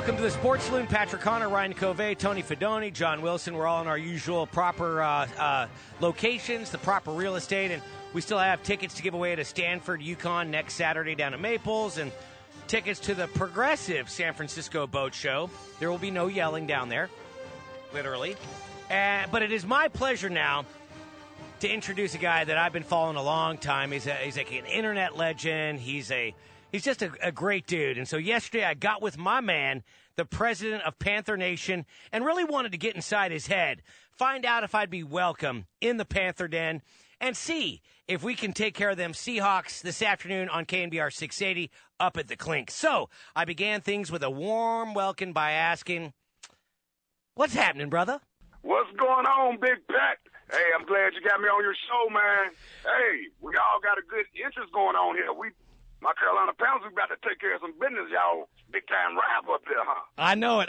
Welcome to the Sports Saloon. Patrick Connor, Ryan Covey, Tony Fedoni, John Wilson. We're all in our usual proper locations, the proper real estate, and we still have tickets to give away to Stanford, UConn next Saturday down at Maples, and tickets to the Progressive San Francisco Boat Show. There will be no yelling down there, literally. But it is my pleasure now to introduce a guy that I've been following a long time. He's like an internet legend. He's just a great dude. And so yesterday I got with my man, the president of Panther Nation, and really wanted to get inside his head, find out if I'd be welcome in the Panther Den, and see if we can take care of them Seahawks this afternoon on KNBR 680 up at the Clink. So I began things with a warm welcome by asking, what's happening, brother? What's going on, Big Pat? Hey, I'm glad you got me on your show, man. Hey, we all got a good interest going on here. My Carolina Panthers, we about to take care of some business, y'all. Big-time rival up there, huh? I know it.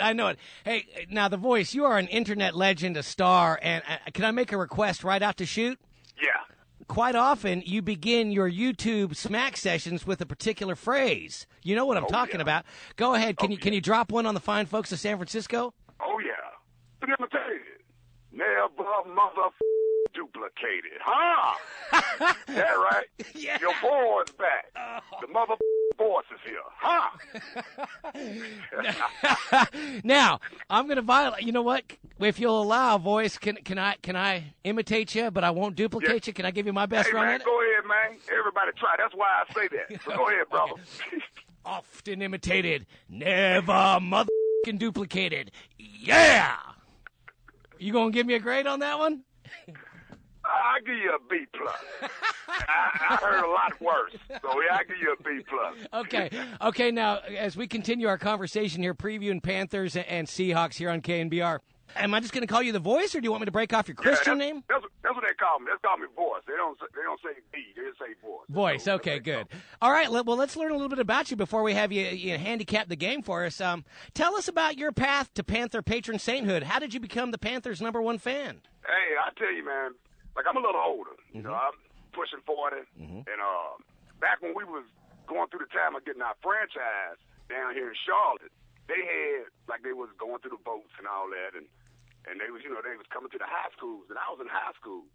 Hey, now, The Voice, you are an internet legend, a star, and can I make a request right out to shoot? Yeah. Quite often, you begin your YouTube smack sessions with a particular phrase. You know what I'm talking about. Go ahead. Can you drop one on the fine folks of San Francisco? Oh, yeah. Let me tell you. Never mother duplicated, huh? That right? Yeah. Your boy's back. The mother boss is here, huh? Now, I'm going to violate. You know what? If you'll allow, Voice, can I imitate you, but I won't duplicate you? Can I give you my best run man, at it? Go ahead, man. Everybody try. That's why I say that. So go ahead, brother. Often imitated, never motherfucking duplicated. Yeah! You going to give me a grade on that one? I'll give you a B+. I heard a lot worse. So, yeah, I'll give you a B+. Okay, now, as we continue our conversation here, previewing Panthers and Seahawks here on KNBR, am I just going to call you The Voice, or do you want me to break off your Christian name? That's what they call me. They call me Voice. They don't say B. They just say Voice. Voice, okay, good. All right, well, let's learn a little bit about you before we have you handicap the game for us. Tell us about your path to Panther patron sainthood. How did you become the Panthers' #1 fan? Hey, I tell you, man, like I'm a little older. You know, I'm pushing 40. And back when we was going through the time of getting our franchise down here in Charlotte, they had, like, they was going through the votes and all that, and they was, they was coming to the high schools, and I was in high school.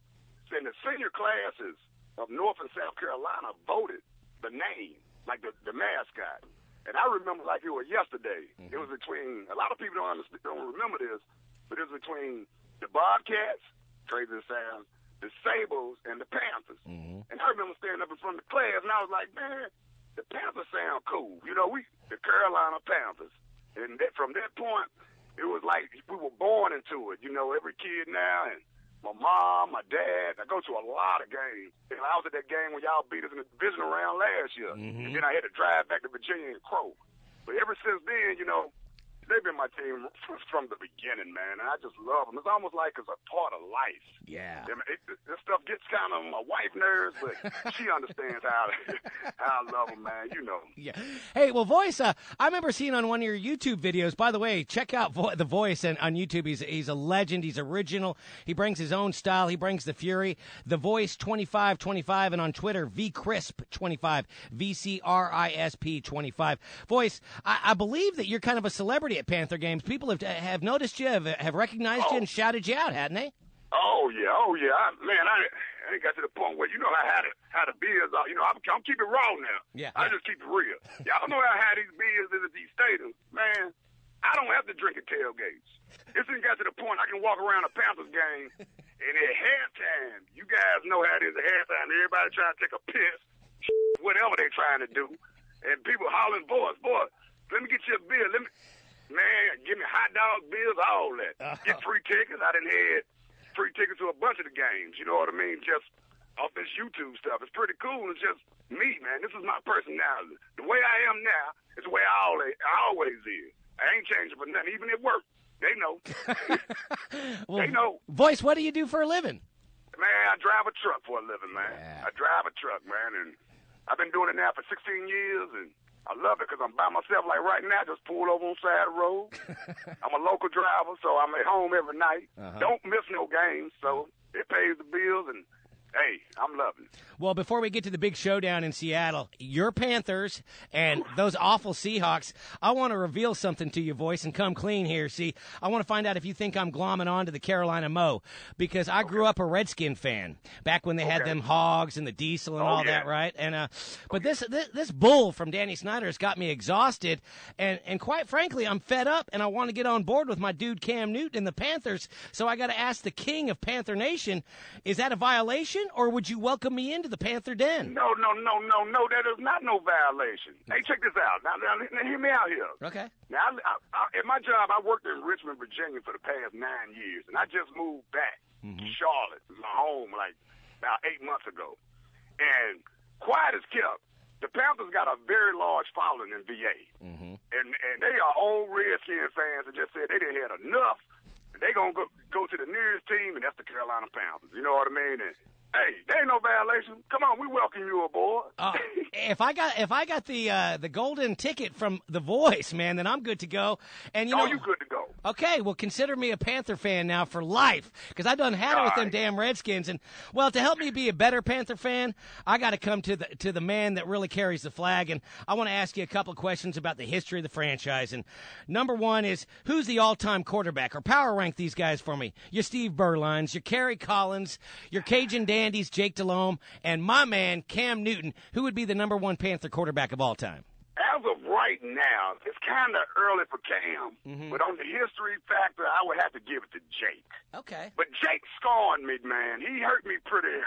So in the senior classes of North and South Carolina voted the name, like the mascot. And I remember like it was yesterday. It was between, a lot of people don't remember this, but it was between the Bobcats, crazy as it sounds, the Sables, and the Panthers. And I remember standing up in front of the class, and I was like, man, the Panthers sound cool. The Carolina Panthers. And from that point, it was like we were born into it. Every kid now, and my mom, my dad, I go to a lot of games. And I was at that game when y'all beat us in the divisional round last year. And then I had to drive back to Virginia and Crow. But ever since then, they've been my team from the beginning, man. And I just love them. It's almost like it's a part of life. Yeah. This stuff gets kind of on my wife's nerves, but she understands how I love them, man. Yeah. Hey, well, Voice, I remember seeing on one of your YouTube videos, by the way, check out The Voice on YouTube. He's a legend. He's original. He brings his own style. He brings the fury. The Voice 2525, and on Twitter, VCrisp25, VCRISP25. Voice, I believe that you're kind of a celebrity at Panther games. People have noticed you, have recognized you, and shouted you out, hadn't they? Oh yeah. I got to the point where how the beers are. I'm keeping it raw now. Yeah. I just keep it real. Y'all know how these beers is at these stadiums, man. I don't have to drink at tailgates. This thing got to the point I can walk around a Panthers game, and at halftime, you guys know how it is at halftime. Everybody trying to take a piss, whatever they trying to do, and people hollering, boys, let me get you a beer. Man, give me hot dog, beers, all that. Get free tickets. I done had free tickets to a bunch of the games. You know what I mean? Just off this YouTube stuff. It's pretty cool. It's just me, man. This is my personality. The way I am now is the way I always is. I ain't changing for nothing. Even at work, they know. Well, they know. Voice, what do you do for a living? Man, I drive a truck for a living, man. Yeah. I drive a truck, man, and I've been doing it now for 16 years, and I love it because I'm by myself. Like right now, just pulled over on the side of the road. I'm a local driver, so I'm at home every night. Don't miss no games, so it pays the bills, and hey, I'm loving it. Well, before we get to the big showdown in Seattle, your Panthers and those awful Seahawks, I want to reveal something to you, Voice, and come clean here. See, I want to find out if you think I'm glomming on to the Carolina Mo, because I grew up a Redskin fan back when they had them Hogs and the Diesel and all that, right? And but this bull from Danny Snyder has got me exhausted, and quite frankly, I'm fed up, and I want to get on board with my dude Cam Newton and the Panthers. So I got to ask the king of Panther Nation, is that a violation, or would you welcome me into the Panther Den? No. That is not no violation. Hey, check this out. Now hear me out here. Okay. Now, at my job, I worked in Richmond, Virginia for the past 9 years, and I just moved back to Charlotte, my home, like about 8 months ago. And quiet as kept, the Panthers got a very large following in VA. And they are old Redskin fans that just said they didn't have enough. They going to go to the nearest team, and that's the Carolina Panthers. You know what I mean? And, hey, there ain't no violation. Come on, we welcome you aboard. If I got the golden ticket from The Voice, man, then I'm good to go. And you know, you good to go. Okay, well, consider me a Panther fan now for life, because I done had it with them damn Redskins. And well, to help me be a better Panther fan, I got to come to the man that really carries the flag. And I want to ask you a couple of questions about the history of the franchise. And number one is, who's the all-time quarterback? Or power rank these guys for me. Your Steve Berlines, your Kerry Collins, your Cajun Dandies, Jake Delhomme, and my man Cam Newton. Who would be the number one Panther quarterback of all time? As of right now, it's kind of early for Cam, but on the history factor, I would have to give it to Jake. Okay. But Jake scorned me, man. He hurt me pretty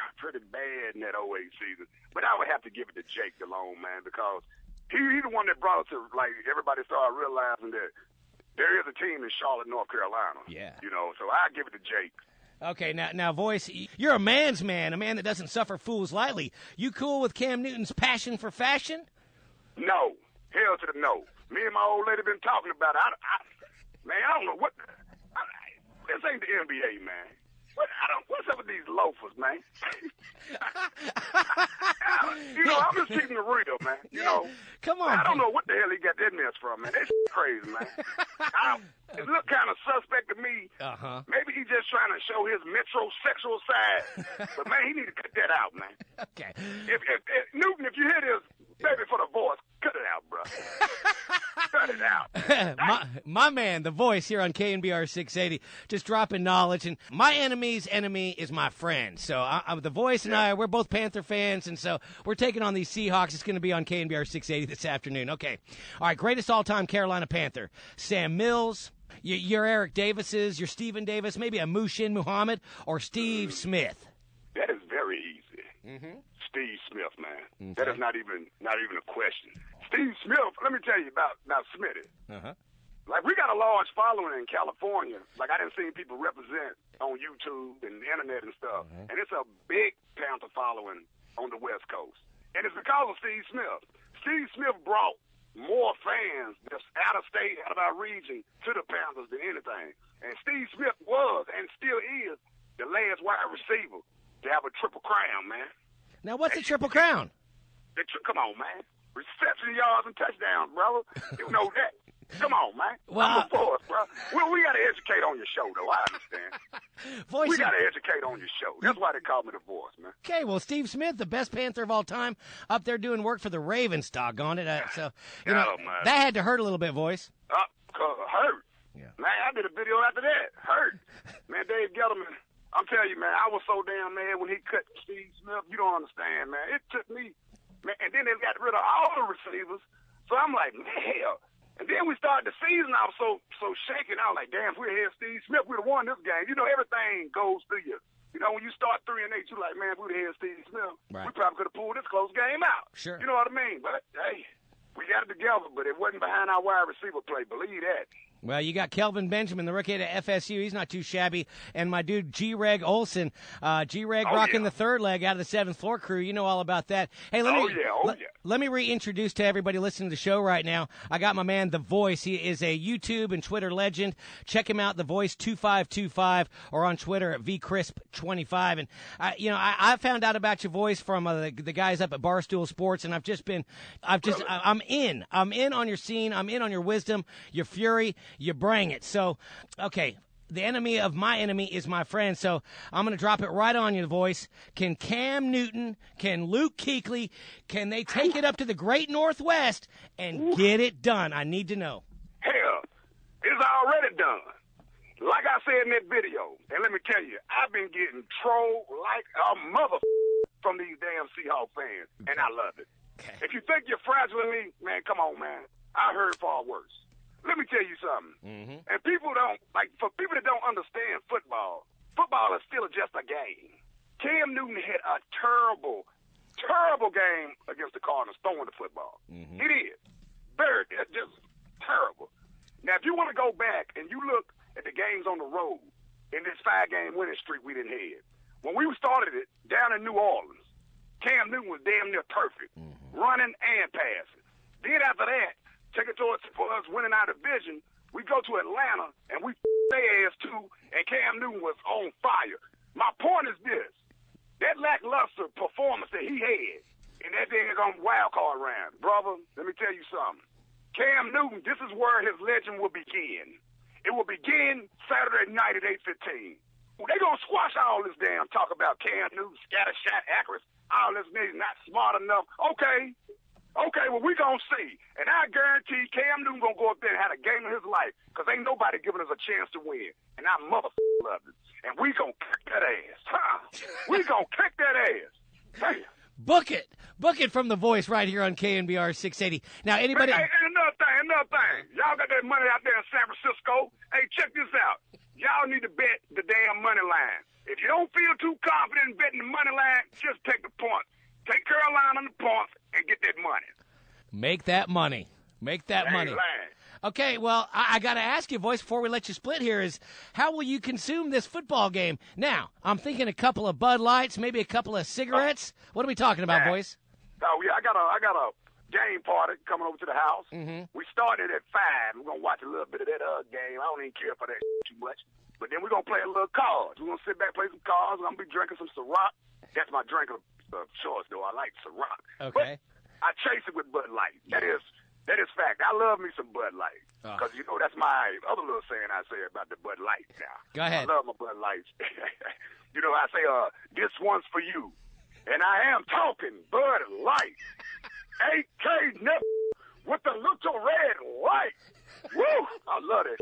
bad in that 08 season. But I would have to give it to Jake Delhomme, man, because he's the one that brought us to, like, everybody started realizing that there is a team in Charlotte, North Carolina. Yeah. You know, so I give it to Jake. Okay, now, Voice, you're a man's man, a man that doesn't suffer fools lightly. You cool with Cam Newton's passion for fashion? No. Hell to the no. Me and my old lady been talking about it. Man, I don't know what. This ain't the NBA, man. What's up with these loafers, man? You know, I'm just keeping it real, man. You know, come on. I don't know what the hell he got that mess from, man. That's crazy, man. It looked kind of suspect to me. Maybe he's just trying to show his metrosexual side. But, man, he need to cut that out, man. Okay. If Newton, if you hear this, baby, for the Voice, cut it out, bro. Cut it out. my man, The Voice, here on KNBR 680, just dropping knowledge. And my enemy's enemy is my friend. So The Voice and I, we're both Panther fans, and so we're taking on these Seahawks. It's going to be on KNBR 680 this afternoon. Okay. All right, greatest all-time Carolina Panther. Sam Mills, your Eric Davises, your Stephen Davis, maybe a Mushin Muhammad, or Steve Smith. That is very easy. Steve Smith, man. Okay. That is not even a question. Steve Smith, let me tell you about Smitty. Like, we got a large following in California. Like, I done seen people represent on YouTube and the internet and stuff. And it's a big Panther following on the West Coast. And it's because of Steve Smith. Steve Smith brought more fans just out of state, out of our region, to the Panthers than anything. And Steve Smith was, and still is, the last wide receiver to have a triple crown, man. Now, what's the triple crown? Come on, man. Reception yards and touchdowns, brother. You know that. Come on, man. Well, I'm a Voice, bro. We got to educate on your show, though. I understand. Voice, we got to educate on your show. That's why they call me The Voice, man. Okay, well, Steve Smith, the best Panther of all time, up there doing work for the Ravens, doggone it. So, you know, that had to hurt a little bit, Voice. Hurt. Yeah. Man, I did a video after that. Hurt. Man, Dave Gettleman, I'm telling you, man, I was so damn mad when he cut Steve Smith. You don't understand, man. It took me, man, and then they got rid of all the receivers. So I'm like, man, hell. And then we started the season. I was so shaken. I was like, damn, if we had Steve Smith, we'd have won this game. You know, everything goes through you. You know, when you start 3-8, you're like, man, if we'd have had Steve Smith, we probably could have pulled this close game out. Sure. You know what I mean? But, hey, we got it together, but it wasn't behind our wide receiver play. Believe that. Well, you got Kelvin Benjamin, the rookie at FSU. He's not too shabby. And my dude, G-Reg Olson. G-Reg rocking the third leg out of the seventh floor crew. You know all about that. Hey, let me reintroduce to everybody listening to the show right now. I got my man, The Voice. He is a YouTube and Twitter legend. Check him out, The Voice 2525, or on Twitter at VCrisp25. And, I found out about your voice from the guys up at Barstool Sports, and I'm in. I'm in on your scene. I'm in on your wisdom, your fury. You bring it. So, okay, the enemy of my enemy is my friend. So I'm going to drop it right on you, Voice. Can Cam Newton, can Luke Kuechly, can they take it up to the great Northwest and get it done? I need to know. Hell, it's already done. Like I said in that video, and let me tell you, I've been getting trolled like a mother from these damn Seahawks fans, and I love it. Okay. If you think you're fragile in me, man, come on, man. I heard far worse. Let me tell you something. Mm-hmm. And people don't, like, for people that don't understand football, football is still just a game. Cam Newton had a terrible, terrible game against the Cardinals throwing the football. Mm-hmm. It is. Just terrible. Now, if you want to go back and you look at the games on the road in this 5-game winning streak we didn't have, when we started it down in New Orleans, Cam Newton was damn near perfect, running and passing. Then after that, take it towards for us winning our division, we go to Atlanta, and we their ass too, and Cam Newton was on fire. My point is this. That lackluster performance that he had in that dang wild card round, brother, let me tell you something. Cam Newton, this is where his legend will begin. It will begin Saturday night at 8:15. They're going to squash all this damn talk about Cam Newton, scatter shot accuracy, all this nigga not smart enough. Okay, well, we going to see. And I guarantee Cam Newton going to go up there and have a game of his life because ain't nobody giving us a chance to win. And I love it. And we going to kick that ass. Huh? We going to kick that ass. Damn. Book it from the Voice right here on KNBR 680. Now, anybody... Hey, another thing. Y'all got that money out there in San Francisco. Hey, check this out. Y'all need to bet the damn money line. If you don't feel too confident in betting the money line, just take the point. Take Carolina on the points and get that money. Make that money. Money. Okay, well, I got to ask you, Voice, before we let you split here, is how will you consume this football game? Now, I'm thinking a couple of Bud Lights, maybe a couple of cigarettes. What are we talking about, Voice? Oh, yeah, I got a game party coming over to the house. Mm-hmm. We started at 5. We're going to watch a little bit of that game. I don't even care for that too much. But then we're going to play a little cards. We're going to sit back, play some cards. I'm going to be drinking some Ciroc. That's my drink of choice, though. I like Ciroc. Okay. But I chase it with Bud Light. That is fact. I love me some Bud Light. Because, you know, that's my other little saying I say about the Bud Light now. Go ahead. I love my Bud Lights. You know, I say, this one's for you. And I am talking Bud Light. 8K with the little red light. Woo! I love that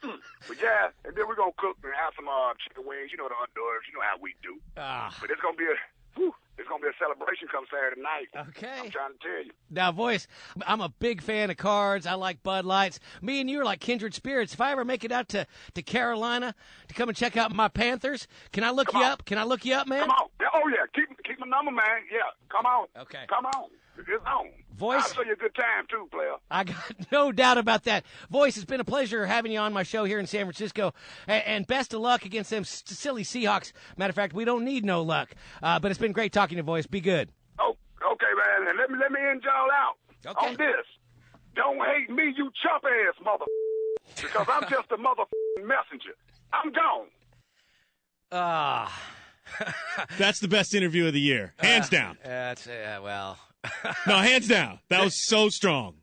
man. But yeah, and then we're going to cook and have some chicken wings. You know the hors d'oeuvres. You know how we do. But it's going to be a celebration come Saturday night. Okay. I'm trying to tell you. Now, Voice, I'm a big fan of cards. I like Bud Lights. Me and you are like kindred spirits. If I ever make it out to Carolina to come and check out my Panthers, can I look you up? Can I look you up, man? Come on. Oh, yeah. Keep my number, man. Yeah. Come on. Okay. Come on. It's on. Voice, I'll show you a good time, too, player. I got no doubt about that. Voice, it's been a pleasure having you on my show here in San Francisco. And best of luck against them silly Seahawks. Matter of fact, we don't need no luck. But it's been great talking to you, Voice. Be good. Oh, okay, man. And let me end y'all out on this. Don't hate me, you chump-ass mother, because I'm just a messenger. I'm gone. That's the best interview of the year. Hands down. That's, well... No, hands down. That was so strong.